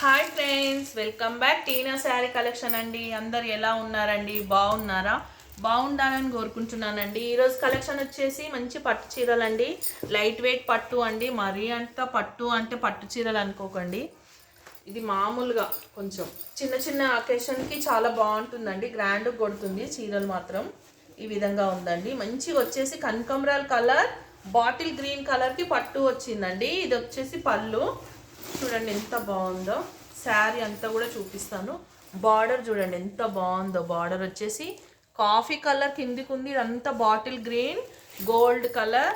Hi friends, welcome back టీనా sari collection అండి. అందరు ఎలా ఉన్నారండి? బాగున్నారా? బాగుండాలని కోరుకుంటున్నానండి. ఈరోజు కలెక్షన్ వచ్చేసి మంచి పట్టు చీరలు అండి. లైట్ వెయిట్ పట్టు అండి. మరీ అంత పట్టు అంటే పట్టు చీరలు అనుకోకండి. ఇది మామూలుగా కొంచెం చిన్న చిన్న అకేషన్కి చాలా బాగుంటుందండి. గ్రాండ్ కొడుతుంది చీరలు మాత్రం. ఈ విధంగా ఉందండి. మంచిగా వచ్చేసి కనకాంబరాల్ కలర్, బాటిల్ గ్రీన్ కలర్కి పట్టు వచ్చిందండి. ఇది వచ్చేసి పళ్ళు చూడండి ఎంత బాగుందో. శారీ అంతా కూడా చూపిస్తాను. బార్డర్ చూడండి ఎంత బాగుందో. బార్డర్ వచ్చేసి కాఫీ కలర్ కిందికి ఉంది. ఇదంతా bottle green, gold colour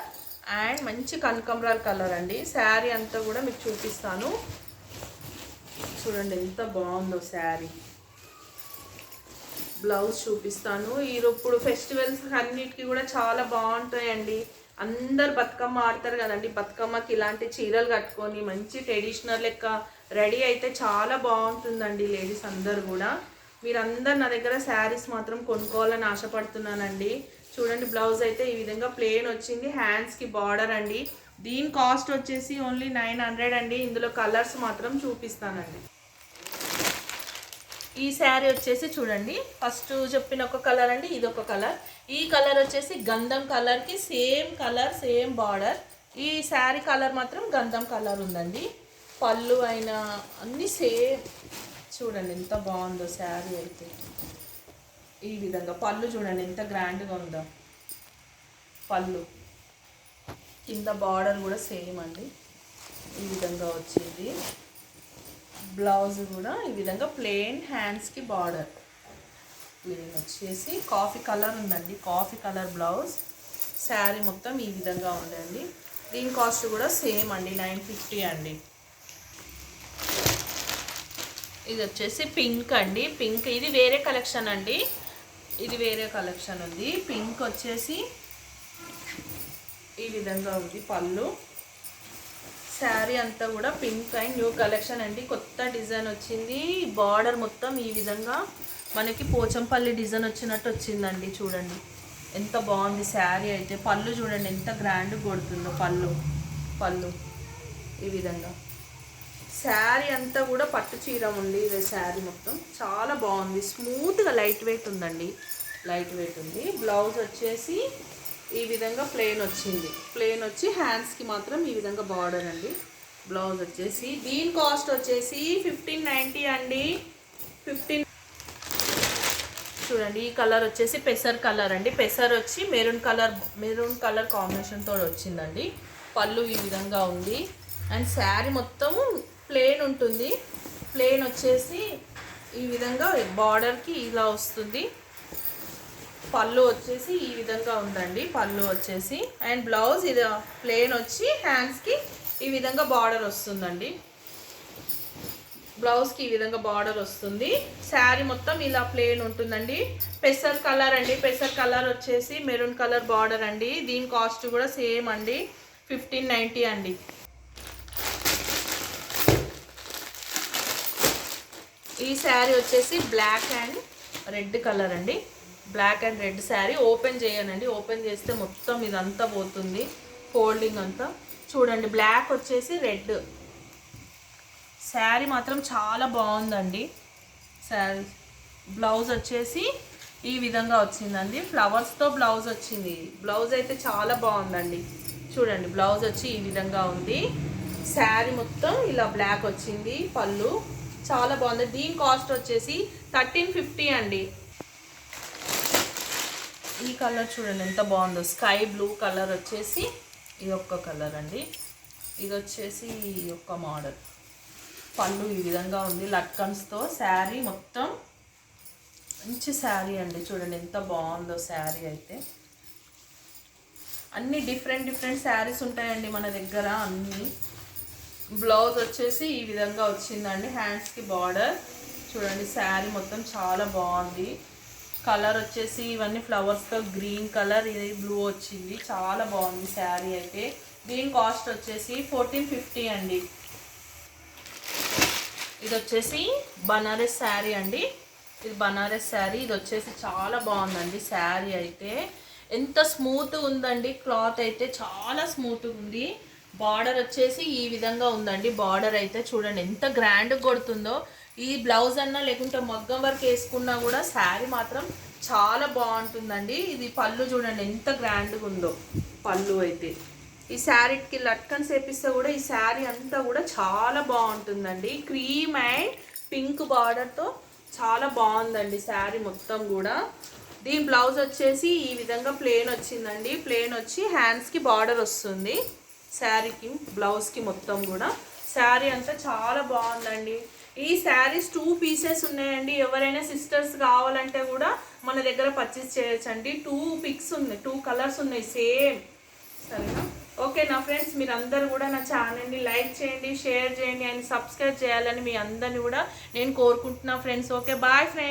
and మంచి కనకాంబరాల్ కలర్ అండి. శారీ అంతా కూడా మీకు చూపిస్తాను. చూడండి ఎంత బాగుందో శారీ. బ్లౌజ్ చూపిస్తాను. ఇప్పుడు ఫెస్టివల్స్ అన్నిటికీ కూడా చాలా బాగుంటాయండి. అందరు బతుకమ్మ ఆడతారు కదండి. బతుకమ్మకి ఇలాంటి చీరలు కట్టుకొని మంచి ట్రెడిషనల్ లెక్క రెడీ అయితే చాలా బాగుంటుందండి. లేడీస్ అందరు కూడా మీరందరు నా దగ్గర శారీస్ మాత్రం కొనుక్కోవాలని ఆశపడుతున్నానండి. చూడండి బ్లౌజ్ అయితే ఈ విధంగా ప్లెయిన్ వచ్చింది. హ్యాండ్స్కి బార్డర్ అండి. దీని కాస్ట్ వచ్చేసి ఓన్లీ 900 అండి. ఇందులో కలర్స్ మాత్రం చూపిస్తానండి. ఈ శారీ వచ్చేసి చూడండి, ఫస్ట్ చెప్పిన ఒక కలర్ అండి, ఇది ఒక కలర్. ఈ కలర్ వచ్చేసి గంధం కలర్కి సేమ్ కలర్, సేమ్ బార్డర్. ఈ శారీ కలర్ మాత్రం గంధం కలర్ ఉందండి. పళ్ళు అయినా అన్నీ సేమ్. చూడండి ఎంత బాగుందో శారీ అయితే. ఈ విధంగా పళ్ళు చూడండి ఎంత గ్రాండ్గా ఉందో. పళ్ళు కింద బార్డర్ కూడా సేమ్ అండి. ఈ విధంగా వచ్చింది. బ్లౌజ్ కూడా ఈ విధంగా ప్లెయిన్, హ్యాండ్స్కి బార్డర్. ప్లెయిన్ వచ్చేసి కాఫీ కలర్ ఉందండి. Coffee colour blouse. శారీ మొత్తం ఈ విధంగా ఉందండి. దీని కాస్ట్ కూడా సేమ్ అండి, 950 అండి. ఇది వచ్చేసి పింక్ అండి. పింక్ ఇది వేరే కలెక్షన్ అండి. ఇది వేరే కలెక్షన్ ఉంది. పింక్ వచ్చేసి ఈ విధంగా ఉంది పళ్ళు. శారీ అంతా కూడా పింక్ అండ్ న్యూ కలెక్షన్ అండి. కొత్త డిజైన్ వచ్చింది. బార్డర్ మొత్తం ఈ విధంగా మనకి పోచంపల్లి డిజైన్ వచ్చినట్టు వచ్చిందండి. చూడండి ఎంత బాగుంది శారీ అయితే. పళ్ళు చూడండి ఎంత గ్రాండ్ కొడుతుందో. పళ్ళు ఈ విధంగా. శారీ అంతా కూడా పట్టు చీర ఉంది. ఇది శారీ మొత్తం చాలా బాగుంది. స్మూత్గా లైట్ వెయిట్ ఉందండి. లైట్ వెయిట్ ఉంది. బ్లౌజ్ వచ్చేసి ఈ విధంగా ప్లెయిన్ వచ్చింది. ప్లెయిన్ వచ్చి హ్యాండ్స్కి మాత్రం ఈ విధంగా బార్డర్ అండి. బ్లౌజ్ వచ్చేసి దీని కాస్ట్ వచ్చేసి 1590 అండి. 15. చూడండి ఈ కలర్ వచ్చేసి పెసర్ కలర్ అండి. పెసర్ వచ్చి మెరూన్ కలర్ కాంబినేషన్తో వచ్చిందండి. పళ్ళు ఈ విధంగా ఉంది. అండ్ శారీ మొత్తం ప్లెయిన్ ఉంటుంది. ప్లెయిన్ వచ్చేసి ఈ విధంగా బార్డర్కి ఇలా వస్తుంది. పళ్ళు వచ్చేసి ఈ విధంగా ఉందండి. పళ్ళు వచ్చేసి అండ్ బ్లౌజ్ ఇది ప్లెయిన్ వచ్చి హ్యాండ్స్కి ఈ విధంగా బార్డర్ వస్తుందండి. బ్లౌజ్కి ఈ విధంగా బార్డర్ వస్తుంది. శారీ మొత్తం ఇలా ప్లెయిన్ ఉంటుందండి. పెసర్ కలర్ అండి. పెసర్ కలర్ వచ్చేసి మెరూన్ కలర్ బార్డర్ అండి. దీని కాస్ట్ కూడా సేమ్ అండి, 1590 అండి. ఈ శారీ వచ్చేసి బ్లాక్ అండ్ రెడ్ కలర్ అండి. Black and red sari. Open చేయనండి. ఓపెన్ చేస్తే మొత్తం ఇదంతా పోతుంది, ఫోల్డింగ్ అంతా. చూడండి బ్లాక్ వచ్చేసి రెడ్. శారీ మాత్రం చాలా బాగుందండి. శారీ బ్లౌజ్ వచ్చేసి ఈ విధంగా వచ్చిందండి. ఫ్లవర్స్తో బ్లౌజ్ వచ్చింది. బ్లౌజ్ అయితే చాలా బాగుందండి. చూడండి బ్లౌజ్ వచ్చి ఈ విధంగా ఉంది. శారీ మొత్తం ఇలా బ్లాక్ వచ్చింది. పళ్ళు చాలా బాగుంది. దీని కాస్ట్ వచ్చేసి 1350 అండి. ఈ కలర్ చూడండి ఎంత బాగుందో. స్కై బ్లూ కలర్ వచ్చేసి ఇది ఒక్క కలర్ అండి. ఇది వచ్చేసి ఈ ఒక్క మోడల్. పళ్ళు ఈ విధంగా ఉంది లట్కన్స్తో. శారీ మొత్తం మంచి శారీ అండి. చూడండి ఎంత బాగుందో శారీ అయితే. అన్ని డిఫరెంట్ శారీస్ ఉంటాయండి మన దగ్గర అన్నీ. బ్లౌజ్ వచ్చేసి ఈ విధంగా వచ్చిందండి. హ్యాండ్స్కి బార్డర్. చూడండి శారీ మొత్తం చాలా బాగుంది. కలర్ వచ్చేసి ఇవన్నీ ఫ్లవర్స్తో గ్రీన్ కలర్, ఇది బ్లూ వచ్చింది. చాలా బాగుంది శారీ అయితే. దీని కాస్ట్ వచ్చేసి 1450 అండి. ఇది వచ్చేసి బనారస్ శారీ అండి. ఇది బనారస్ శారీ. ఇది వచ్చేసి చాలా బాగుందండి శారీ అయితే. ఎంత స్మూత్ ఉందండి. క్లాత్ అయితే చాలా స్మూత్ ఉంది. బార్డర్ వచ్చేసి ఈ విధంగా ఉందండి. బార్డర్ అయితే చూడండి ఎంత గ్రాండ్ కొడుతుందో. ఈ బ్లౌజ్ అన్నా లేకుంటే మగ్గం వర్క్ వేసుకున్నా కూడా శారీ మాత్రం చాలా బాగుంటుందండి. ఇది పళ్ళు చూడండి ఎంత గ్రాండ్గా ఉందో పళ్ళు అయితే. ఈ శారీకి లట్కన్స్ వేపిస్తే కూడా ఈ శారీ అంతా కూడా చాలా బాగుంటుందండి. క్రీమ్ అండ్ పింక్ బార్డర్తో చాలా బాగుందండి శారీ మొత్తం కూడా. దీని బ్లౌజ్ వచ్చేసి ఈ విధంగా ప్లెయిన్ వచ్చిందండి. ప్లెయిన్ వచ్చి హ్యాండ్స్కి బార్డర్ వస్తుంది. శారీకి బ్లౌజ్కి మొత్తం కూడా శారీ అంతా చాలా బాగుందండి. ఈ శారీస్ 2 పీసెస్ ఉన్నాయండి. ఎవరైనా సిస్టర్స్ కావాలంటే కూడా మన దగ్గర పర్చేస్ చేయొచ్చండి. 2 పిక్స్ ఉన్నాయి, 2 కలర్స్ ఉన్నాయి సేమ్. సరేనా? ఓకే నా ఫ్రెండ్స్, మీరందరూ కూడా నా ఛానల్ని లైక్ చేయండి, షేర్ చేయండి అండ్ సబ్స్క్రైబ్ చేయాలని మీ అందరిని కూడా నేను కోరుకుంటున్నా ఫ్రెండ్స్. Okay bye friends.